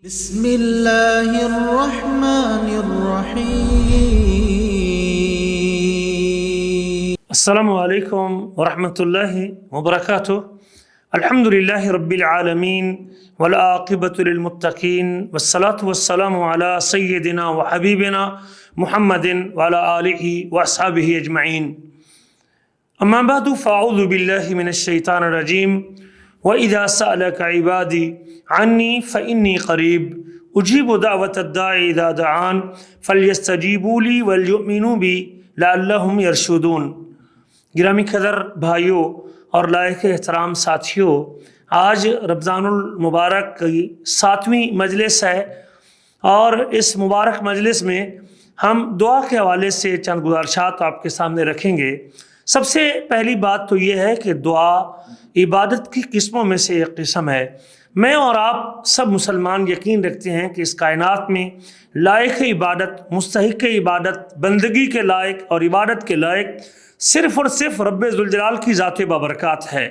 بسم اللہ الرحمن الرحیم۔ السلام علیکم ورحمۃ اللہ وبرکاتہ۔ الحمد للہ رب العالمین والعاقبۃ للمتقین والصلاة والسلام علی سیدنا وحبیبنا محمد وعلی آلہ واصحابہ اجمعین۔ اما بعد فاعوذ باللہ من الشیطان الرجیم۔ وَإِذَا سَأَلَكَ عِبَادِي عَنِّي فَإِنِّي قَرِيبٌ أُجِيبُ دَعْوَةَ الدَّاعِ إِذَا دَعَانِ فَلْيَسْتَجِيبُوا لِي وَلْيُؤْمِنُوا بِي لَعَلَّهُمْ يَرْشُدُونَ۔ گرامی قدر بھائیوں اور لائق احترام ساتھیوں، آج رمضان المبارک کی 7ویں مجلس ہے، اور اس مبارک مجلس میں ہم دعا کے حوالے سے چند گزارشات آپ کے سامنے رکھیں گے۔ سب سے پہلی بات تو یہ ہے کہ دعا عبادت کی قسموں میں سے ایک قسم ہے۔ میں اور آپ سب مسلمان یقین رکھتے ہیں کہ اس کائنات میں لائق عبادت، مستحق عبادت، بندگی کے لائق اور عبادت کے لائق صرف اور صرف رب ذوالجلال کی ذات بابرکات ہے۔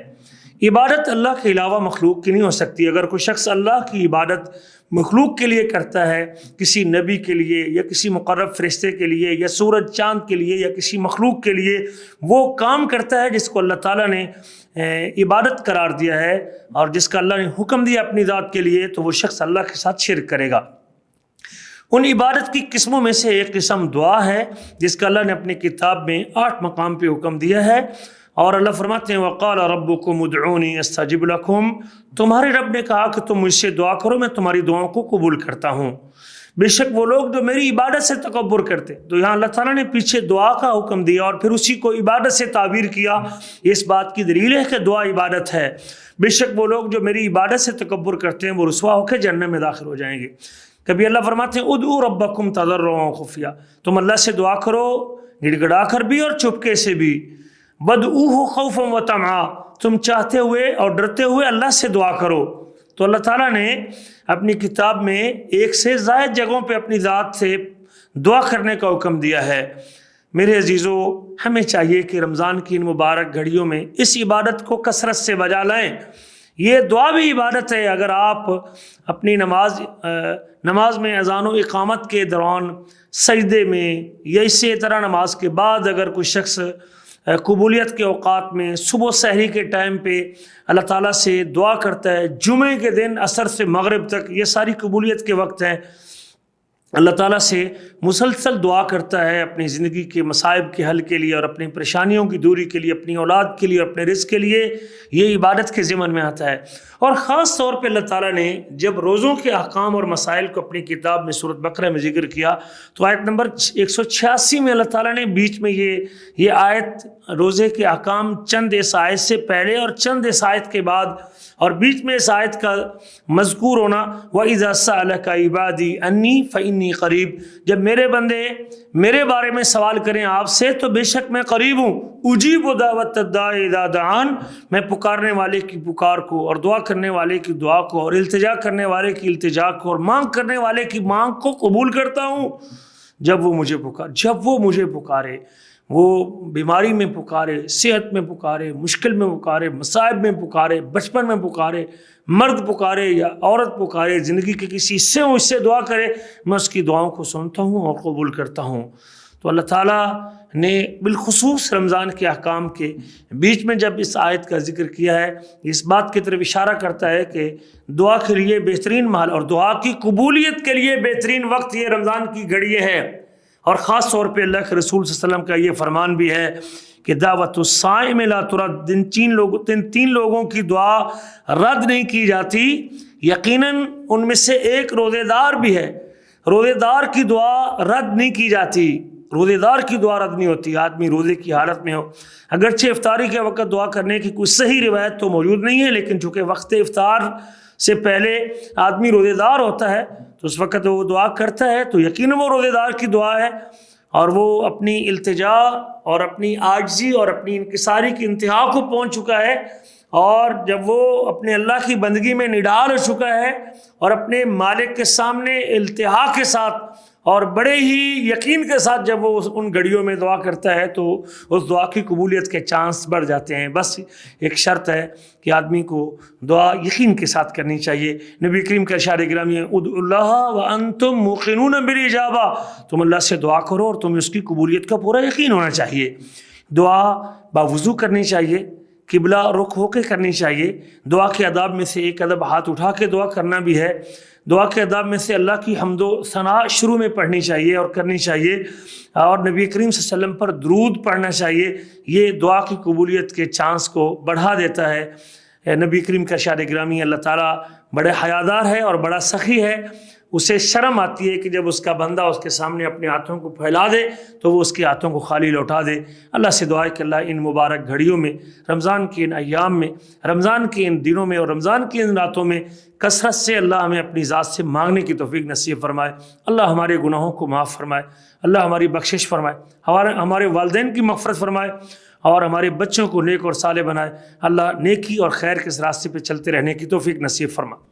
عبادت اللہ کے علاوہ مخلوق کی نہیں ہو سکتی۔ اگر کوئی شخص اللہ کی عبادت مخلوق کے لیے کرتا ہے، کسی نبی کے لیے یا کسی مقرب فرشتے کے لیے یا سورج چاند کے لیے یا کسی مخلوق کے لیے، وہ کام کرتا ہے جس کو اللہ تعالیٰ نے عبادت قرار دیا ہے اور جس کا اللہ نے حکم دیا اپنی ذات کے لیے، تو وہ شخص اللہ کے ساتھ شرک کرے گا۔ ان عبادت کی قسموں میں سے ایک قسم دعا ہے، جس کا اللہ نے اپنی کتاب میں 8 مقام پہ حکم دیا ہے، اور اللہ فرماتے ہیں وَقَالَ رَبُّكُمُ ادْعُونِي أَسْتَجِبْ لَكُمْ۔ تمہارے رب نے کہا کہ تم مجھ سے دعا کرو، میں تمہاری دعاؤں کو قبول کرتا ہوں۔ بے شک وہ لوگ جو میری عبادت سے تکبر کرتے، تو یہاں اللہ تعالیٰ نے پیچھے دعا کا حکم دیا اور پھر اسی کو عبادت سے تعبیر کیا۔ اس بات کی دلیل ہے کہ دعا عبادت ہے۔ بے شک وہ لوگ جو میری عبادت سے تکبر کرتے ہیں، وہ رسوا ہو کے جہنم میں داخل ہو جائیں گے۔ کبھی اللہ فرماتے ہیں ادعوا ربکم تضرعا وخفیا، تم اللہ سے دعا کرو گڑ گڑا کر بھی اور چپکے سے بھی۔ وادعوہ خوفا وطمعا، تم چاہتے ہوئے اور ڈرتے ہوئے اللہ سے دعا کرو۔ تو اللہ تعالیٰ نے اپنی کتاب میں 1 سے زائد جگہوں پہ اپنی ذات سے دعا کرنے کا حکم دیا ہے۔ میرے عزیزو، ہمیں چاہیے کہ رمضان کی ان مبارک گھڑیوں میں اس عبادت کو کثرت سے بجا لائیں۔ یہ دعا بھی عبادت ہے۔ اگر آپ اپنی نماز میں اذان و اقامت کے دوران سجدے میں یا اسی طرح نماز کے بعد اگر کوئی شخص قبولیت کے اوقات میں صبح سحری کے ٹائم پہ اللہ تعالیٰ سے دعا کرتا ہے، جمعے کے دن عصر سے مغرب تک یہ ساری قبولیت کے وقت ہیں، اللہ تعالیٰ سے مسلسل دعا کرتا ہے اپنی زندگی کے مصائب کے حل کے لیے اور اپنی پریشانیوں کی دوری کے لیے، اپنی اولاد کے لیے اور اپنے رزق کے لیے، یہ عبادت کے ضمن میں آتا ہے۔ اور خاص طور پہ اللہ تعالیٰ نے جب روزوں کے احکام اور مسائل کو اپنی کتاب میں سورۃ بقرہ میں ذکر کیا، تو آیت نمبر 186 میں اللہ تعالیٰ نے بیچ میں یہ آیت روزے کے احکام چند اس آیت سے پہلے اور چند اس آیت کے بعد اور بیچ میں اس آیت کا مذکور ہونا وَإِذَا سَأَلَكَ عِبَادِي عَنِّي فَإِنِّي قَرِيبٌ، جب میرے بندے میرے بارے میں سوال کریں آپ سے تو بے شک میں قریب ہوں۔ اُجِيبُ دَعْوَةَ الدَّاعِ إِذَا دَعَانِ، میں پکارنے والے کی پکار کو اور دعا کرنے والے کی دعا کو اور التجا کرنے والے کی التجا کو اور مانگ کرنے والے کی مانگ کو قبول کرتا ہوں جب وہ مجھے پکارے، وہ بیماری میں پکارے، صحت میں پکارے، مشکل میں پکارے، مصائب میں پکارے، بچپن میں پکارے، مرد پکارے یا عورت پکارے، زندگی کے کسی حصے میں اس سے دعا کرے، میں اس کی دعاؤں کو سنتا ہوں اور قبول کرتا ہوں۔ تو اللہ تعالیٰ نے بالخصوص رمضان کے احکام کے بیچ میں جب اس آیت کا ذکر کیا ہے، اس بات کی طرف اشارہ کرتا ہے کہ دعا کے لیے بہترین محل اور دعا کی قبولیت کے لیے بہترین وقت یہ رمضان کی گھڑی ہے۔ اور خاص طور پہ اللہ کے رسول صلی اللہ علیہ وسلم کا یہ فرمان بھی ہے کہ دعوت الصائم لا ترد، تین لوگوں کی دعا رد نہیں کی جاتی، یقیناً ان میں سے ایک روزے دار بھی ہے۔ روزے دار کی دعا رد نہیں کی جاتی، روزے دار کی دعا رد نہیں ہوتی۔ آدمی روزے کی حالت میں ہو، اگرچہ افطاری کے وقت دعا کرنے کی کوئی صحیح روایت تو موجود نہیں ہے، لیکن چونکہ وقت افطار سے پہلے آدمی روزے دار ہوتا ہے تو اس وقت وہ دعا کرتا ہے، تو یقیناً وہ روزے دار کی دعا ہے، اور وہ اپنی التجا اور اپنی عاجزی اور اپنی انکساری کی انتہا کو پہنچ چکا ہے، اور جب وہ اپنے اللہ کی بندگی میں نڈال ہو چکا ہے اور اپنے مالک کے سامنے التہا کے ساتھ اور بڑے ہی یقین کے ساتھ جب وہ ان گھڑیوں میں دعا کرتا ہے تو اس دعا کی قبولیت کے چانس بڑھ جاتے ہیں۔ بس ایک شرط ہے کہ آدمی کو دعا یقین کے ساتھ کرنی چاہیے۔ نبی کریم کے ارشاد گرامی ہے ادعوا اللہ وانتم موقنون بالاجابہ، تم اللہ سے دعا کرو اور تمہیں اس کی قبولیت کا پورا یقین ہونا چاہیے۔ دعا باوضو کرنی چاہیے، قبلہ رخ ہو کے کرنی چاہیے۔ دعا کے آداب میں سے ایک ادب ہاتھ اٹھا کے دعا کرنا بھی ہے۔ دعا کے آداب میں سے اللہ کی حمد و ثنا شروع میں پڑھنی چاہیے اور کرنی چاہیے، اور نبی کریم صلی اللہ علیہ وسلم پر درود پڑھنا چاہیے۔ یہ دعا کی قبولیت کے چانس کو بڑھا دیتا ہے۔ نبی کریم کا ارشاد گرامی اللہ تعالیٰ بڑے حیادار ہے اور بڑا سخی ہے، اسے شرم آتی ہے کہ جب اس کا بندہ اس کے سامنے اپنے ہاتھوں کو پھیلا دے تو وہ اس کے ہاتھوں کو خالی لوٹا دے۔ اللہ سے دعا ہے کہ اللہ ان مبارک گھڑیوں میں، رمضان کے ان ایام میں، رمضان کے ان دنوں میں اور رمضان کی ان راتوں میں کثرت سے اللہ ہمیں اپنی ذات سے مانگنے کی توفیق نصیب فرمائے۔ اللہ ہمارے گناہوں کو معاف فرمائے، اللہ ہماری بخشش فرمائے، ہمارے والدین کی مغفرت فرمائے اور ہمارے بچوں کو نیک اور صالح بنائے۔ اللہ نیکی اور خیر کے راستے پہ چلتے رہنے کی توفیق نصیب فرمائے۔